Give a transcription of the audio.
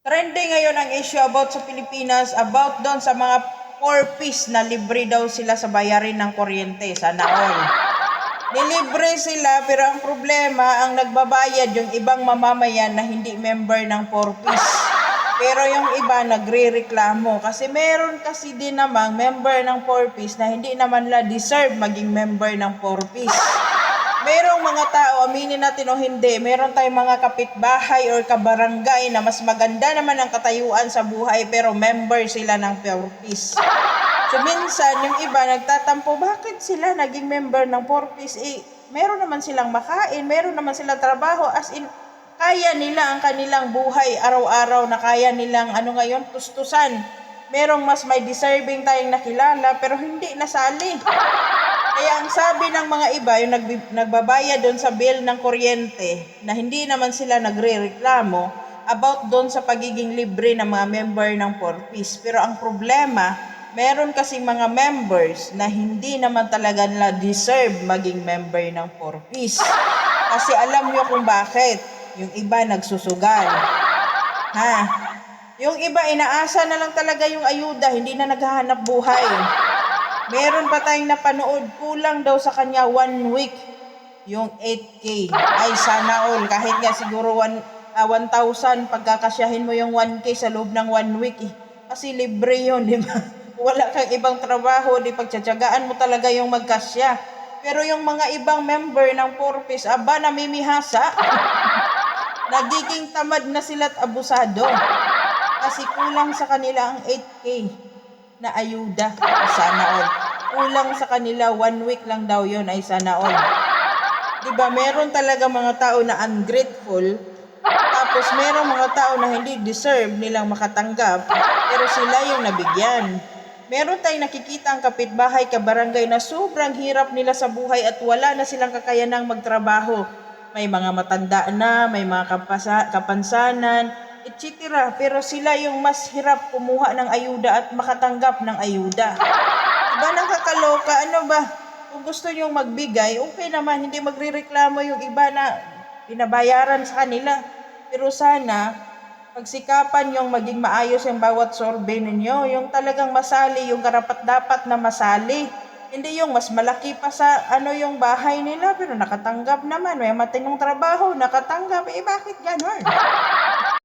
Trending ngayon ang issue about sa Pilipinas, about doon sa mga 4-piece na libre daw sila sa bayarin ng kuryente. Sana all. Nilibre sila pero ang problema, ang nagbabayad yung ibang mamamayan na hindi member ng 4-piece. Pero yung iba nagre-reklamo kasi meron kasi din namang member ng 4-piece na hindi naman la deserve maging member ng 4-piece. Merong mga tao, aminin natin o hindi, meron tayong mga kapitbahay or kabarangay na mas maganda naman ang katayuan sa buhay pero member sila ng 4-piece. So minsan, yung iba nagtatampo, bakit sila naging member ng 4-piece? Meron naman silang makain, meron naman silang trabaho, as in, kaya nila ang kanilang buhay araw-araw na kaya nilang tustusan. Merong mas may deserving tayong nakilala pero hindi nasali. Kaya ang sabi ng mga iba, yung nagbabayad doon sa bill ng kuryente, na hindi naman sila nagre-reklamo about doon sa pagiging libre ng mga member ng 4-piece. Pero ang problema, meron kasing mga members na hindi naman talaga nila deserve maging member ng 4-piece. Kasi alam nyo kung bakit. Yung iba nagsusugal. Yung iba inaasa na lang talaga yung ayuda, hindi na naghahanap buhay. Meron pa tayong napanood, kulang daw sa kanya 1 week yung 8K. Ay sana all, kahit nga siguro 1,000 pagkakasyahin mo yung 1K sa loob ng 1 week Kasi libre yun, di ba? Wala kang ibang trabaho, di pagtsatsagaan mo talaga yung magkasya. Pero yung mga ibang member ng 4-piece, namimihasa. Nagiging tamad na sila't abusado. Kasi kulang sa kanila ang 8K na ayuda. Sana all. Kulang sa kanila 1 week lang daw yun ay sana all. Diba meron talaga mga tao na ungrateful, tapos meron mga tao na hindi deserve nilang makatanggap, pero sila yung nabigyan. Meron tayong nakikita ang kapitbahay, kabarangay na sobrang hirap nila sa buhay at wala na silang kakayanang magtrabaho. May mga matanda na, may mga kapansanan, etc. Pero sila yung mas hirap kumuha ng ayuda at makatanggap ng ayuda. Diba nakakaloka? Ano ba? Kung gusto nyong magbigay, okay naman, hindi magrereklamo yung iba na pinabayaran sa kanila. Pero sana, pagsikapan yung maging maayos yung bawat sorbe ninyo, yung talagang masali, yung karapat-dapat na masali. Hindi yung mas malaki pa sa yung bahay nila, pero nakatanggap naman. May matinong trabaho, nakatanggap. Bakit ganon?